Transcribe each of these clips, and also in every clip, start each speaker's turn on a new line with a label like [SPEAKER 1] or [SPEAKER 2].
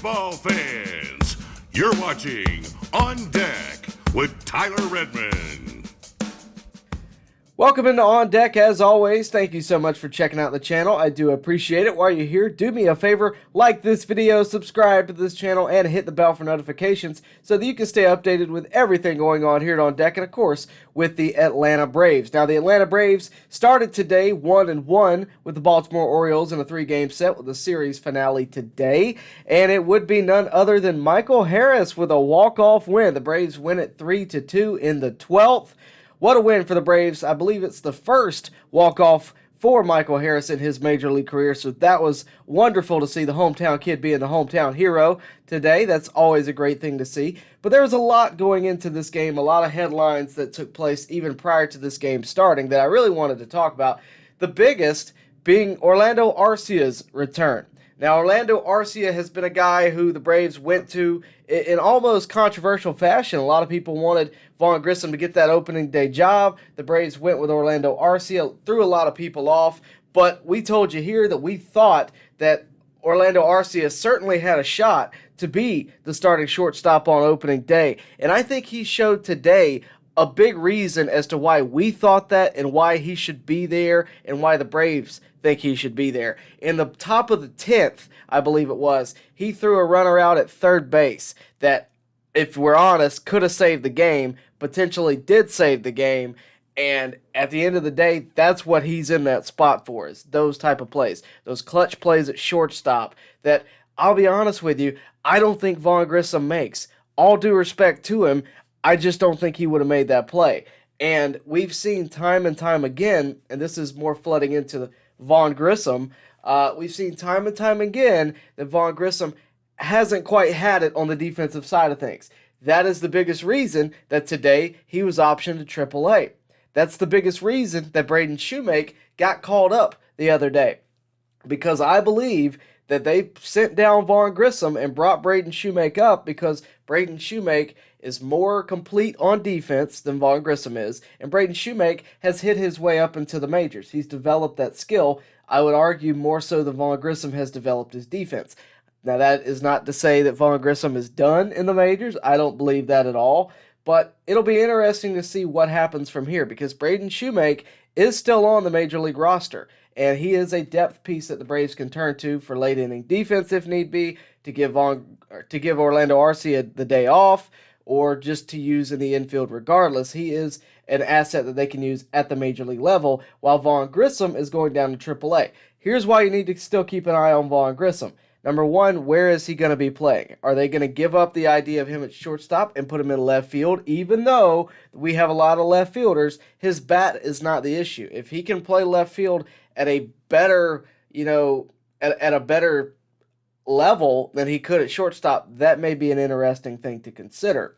[SPEAKER 1] Baseball fans, you're watching On Deck with Tyler Redmond.
[SPEAKER 2] Welcome into On Deck. As always, thank you so much for checking out the channel. I do appreciate it. While you're here, do me a favor, like this video, subscribe to this channel, and hit the bell for notifications so that you can stay updated with everything going on here at On Deck, and of course, with the Atlanta Braves. Now, the Atlanta Braves started today 1-1 with the Baltimore Orioles in a 3-game set with the series finale today, and it would be none other than Michael Harris with a walk-off win. The Braves win it 3-2 in the 12th. What a win for the Braves. I believe it's the first walk-off for Michael Harris in his major league career, so that was wonderful to see the hometown kid being the hometown hero today. That's always a great thing to see. But there was a lot going into this game, a lot of headlines that took place even prior to this game starting that I really wanted to talk about. The biggest being Orlando Arcia's return. Now, Orlando Arcia has been a guy who the Braves went to in almost controversial fashion. A lot of people wanted Vaughn Grissom to get that opening day job. The Braves went with Orlando Arcia, threw a lot of people off. But we told you here that we thought that Orlando Arcia certainly had a shot to be the starting shortstop on opening day. And I think he showed today a big reason as to why we thought that and why he should be there and why the Braves think he should be there. In the top of the 10th, I believe it was, he threw a runner out at third base that, if we're honest, could have saved the game, potentially did save the game, and at the end of the day, that's what he's in that spot for, is those type of plays, those clutch plays at shortstop that, I'll be honest with you, I don't think Vaughn Grissom makes. All due respect to him, I just don't think he would have made that play. And we've seen time and time again, and this is more flooding into Vaughn Grissom, we've seen time and time again that Vaughn Grissom hasn't quite had it on the defensive side of things. That is the biggest reason that today he was optioned to AAA. That's the biggest reason that Braden Shoemake got called up the other day. Because I believe that they sent down Vaughn Grissom and brought Braden Shoemake up because Braden Shoemake is more complete on defense than Vaughn Grissom is, and Braden Shoemake has hit his way up into the majors. He's developed that skill. I would argue more so than Vaughn Grissom has developed his defense. Now, that is not to say that Vaughn Grissom is done in the majors. I don't believe that at all, but it'll be interesting to see what happens from here because Braden Shoemake is still on the major league roster, and he is a depth piece that the Braves can turn to for late inning defense if need be, to give Orlando Arcia the day off, or just to use in the infield regardless. He is an asset that they can use at the major league level, while Vaughn Grissom is going down to AAA. Here's why you need to still keep an eye on Vaughn Grissom. Number one, where is he going to be playing? Are they going to give up the idea of him at shortstop and put him in left field? Even though we have a lot of left fielders, his bat is not the issue. If he can play left field at a better, at a better level than he could at shortstop, that may be an interesting thing to consider.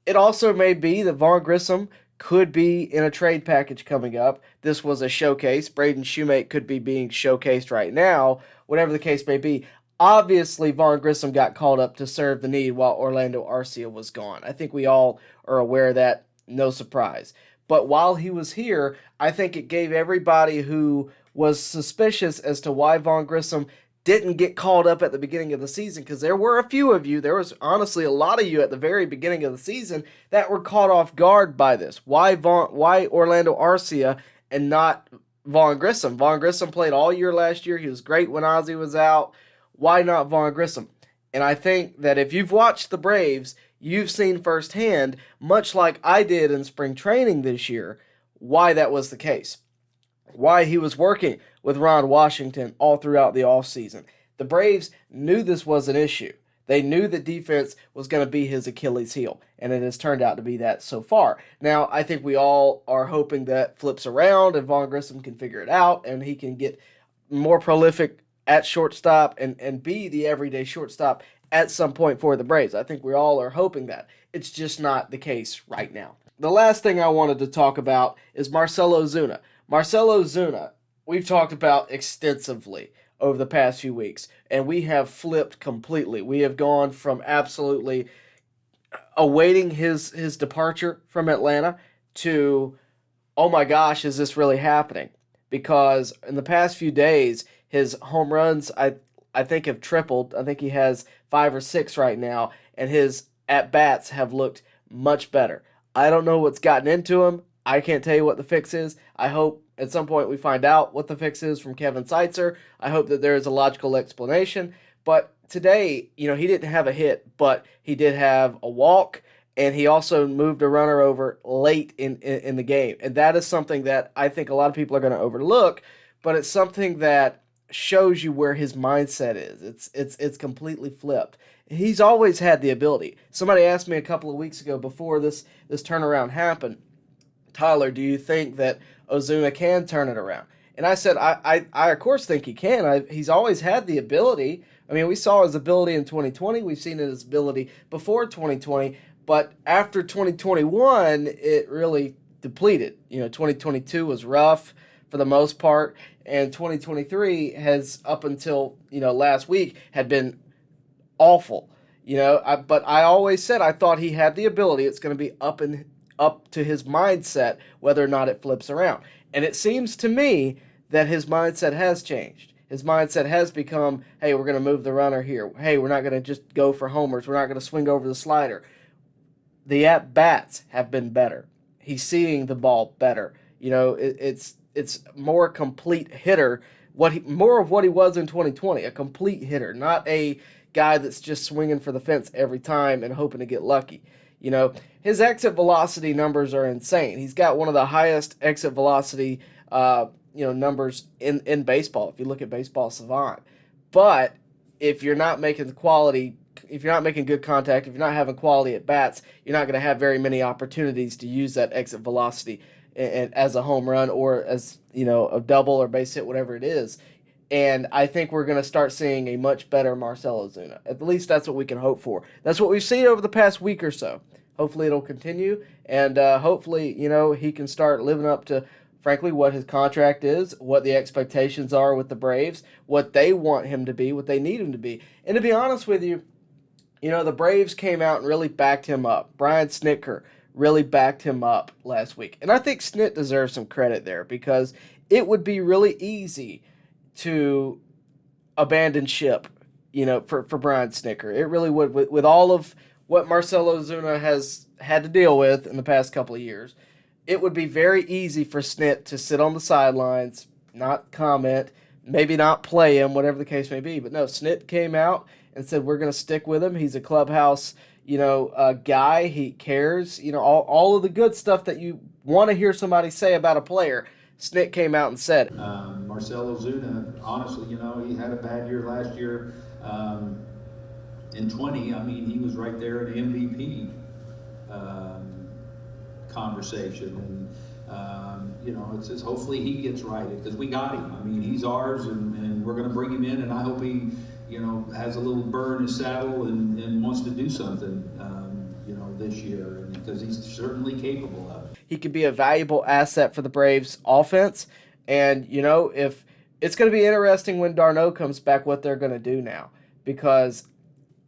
[SPEAKER 2] It also may be that Vaughn Grissom could be in a trade package coming up. This was a showcase. Braden Shoemake could be being showcased right now, whatever the case may be. Obviously, Vaughn Grissom got called up to serve the need while Orlando Arcia was gone. I think we all are aware of that, no surprise. But while he was here, I think it gave everybody who was suspicious as to why Vaughn Grissom didn't get called up at the beginning of the season, because there were a few of you, there was honestly a lot of you at the very beginning of the season that were caught off guard by this. Why Orlando Arcia and not Vaughn Grissom? Vaughn Grissom played all year last year. He was great when Ozzie was out. Why not Vaughn Grissom? And I think that if you've watched the Braves, you've seen firsthand, much like I did in spring training this year, why that was the case. Why he was working with Ron Washington all throughout the offseason. The Braves knew this was an issue. They knew that defense was going to be his Achilles heel, and it has turned out to be that so far. Now, I think we all are hoping that flips around and Vaughn Grissom can figure it out and he can get more prolific at shortstop and be the everyday shortstop at some point for the Braves. I think we all are hoping that. It's just not the case right now. The last thing I wanted to talk about is Marcell Ozuna. Marcell Ozuna, we've talked about extensively over the past few weeks, and we have flipped completely. We have gone from absolutely awaiting his departure from Atlanta to, oh my gosh, is this really happening? Because in the past few days, his home runs, I think have tripled. I think he has 5 or 6 right now, and his at-bats have looked much better. I don't know what's gotten into him. I can't tell you what the fix is. I hope at some point we find out what the fix is from Kevin Seitzer. I hope that there is a logical explanation. But today, he didn't have a hit, but he did have a walk, and he also moved a runner over late in the game. And that is something that I think a lot of people are going to overlook, but it's something that shows you where his mindset is. It's completely flipped. He's always had the ability. Somebody asked me a couple of weeks ago before this turnaround happened, Tyler, do you think that Ozuna can turn it around? And I said, I of course think he can. He's always had the ability. I mean, we saw his ability in 2020. We've seen his ability before 2020. But after 2021, it really depleted. 2022 was rough for the most part. And 2023 has, up until, last week, had been awful. But I always said I thought he had the ability. It's going to be up to his mindset whether or not it flips around. And it seems to me that his mindset has changed. His mindset has become, hey, we're going to move the runner here. Hey, we're not going to just go for homers. We're not going to swing over the slider. The at-bats have been better. He's seeing the ball better. It's more complete hitter, more of what he was in 2020, a complete hitter, not a guy that's just swinging for the fence every time and hoping to get lucky. His exit velocity numbers are insane. He's got one of the highest exit velocity numbers in baseball if you look at Baseball Savant. But if you're not making good contact, if you're not having quality at bats, you're not going to have very many opportunities to use that exit velocity as a home run or as a double or base hit, whatever it is. And I think we're going to start seeing a much better Marcell Ozuna. At least that's what we can hope for. That's what we've seen over the past week or so. Hopefully it'll continue, and hopefully he can start living up to, frankly, what his contract is, what the expectations are with the Braves, what they want him to be, what they need him to be. And to be honest with you, the Braves came out and really backed him up. Brian Snitker really backed him up last week. And I think Snit deserves some credit there because it would be really easy to abandon ship, for Brian Snitker. It really would. With all of what Marcell Ozuna has had to deal with in the past couple of years, it would be very easy for Snit to sit on the sidelines, not comment, maybe not play him, whatever the case may be. But no, Snit came out and said, we're going to stick with him. He's a clubhouse, guy. He cares, all of the good stuff that you want to hear somebody say about a player. Snit came out and said it.
[SPEAKER 3] Marcell Ozuna, honestly, he had a bad year last year. In 20, he was right there in the MVP conversation. And, it says hopefully he gets right because we got him. He's ours, and we're going to bring him in, and I hope he, has a little burr in his saddle and wants to do something, this year, because he's certainly capable of it.
[SPEAKER 2] He could be a valuable asset for the Braves offense, and, if it's going to be interesting when d'Arnaud comes back what they're going to do now, because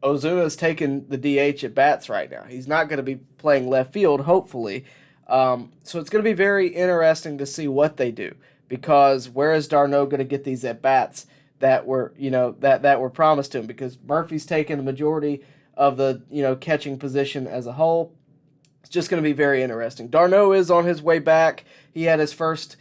[SPEAKER 2] Ozuna's taking the DH at bats right now. He's not going to be playing left field, hopefully. So it's going to be very interesting to see what they do, because where is d'Arnaud going to get these at bats that were, that were promised to him? Because Murphy's taken the majority of the, catching position as a whole. It's just going to be very interesting. d'Arnaud is on his way back. He had his first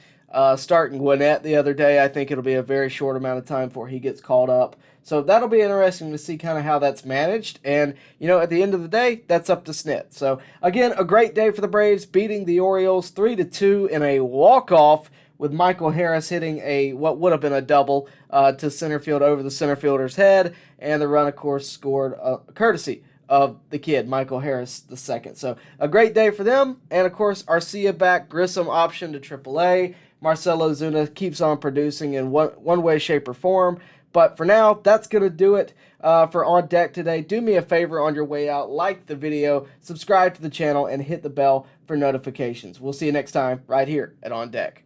[SPEAKER 2] start in Gwinnett the other day. I think it'll be a very short amount of time before he gets called up. So that'll be interesting to see kind of how that's managed. And, at the end of the day, that's up to Snit. So, again, a great day for the Braves, beating the Orioles 3-2 in a walk-off with Michael Harris hitting what would have been a double to center field over the center fielder's head. And the run, of course, scored courtesy of the kid, Michael Harris II. So, a great day for them. And, of course, Arcia back, Grissom option to AAA. Marcell Ozuna keeps on producing in one way, shape, or form. But for now, that's going to do it for On Deck today. Do me a favor on your way out. Like the video, subscribe to the channel, and hit the bell for notifications. We'll see you next time right here at On Deck.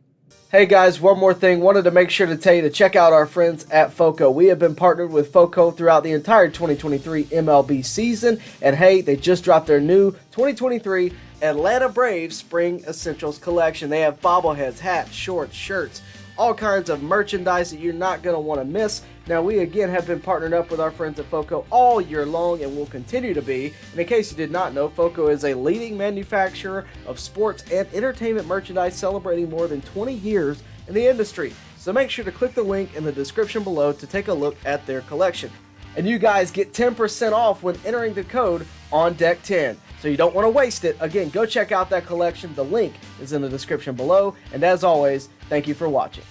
[SPEAKER 2] Hey guys, one more thing. Wanted to make sure to tell you to check out our friends at FOCO. We have been partnered with FOCO throughout the entire 2023 MLB season. And hey, they just dropped their new 2023 Atlanta Braves Spring Essentials collection. They have bobbleheads, hats, shorts, shirts, all kinds of merchandise that you're not going to want to miss. Now, we again have been partnered up with our friends at FOCO all year long and will continue to be. And in case you did not know, FOCO is a leading manufacturer of sports and entertainment merchandise, celebrating more than 20 years in the industry. So make sure to click the link in the description below to take a look at their collection. And you guys get 10% off when entering the code ONDECK10. So you don't want to waste it. Again, go check out that collection. The link is in the description below. And as always, thank you for watching.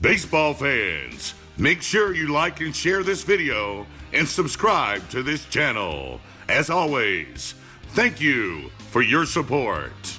[SPEAKER 1] Baseball fans, make sure you like and share this video and subscribe to this channel. As always, thank you for your support.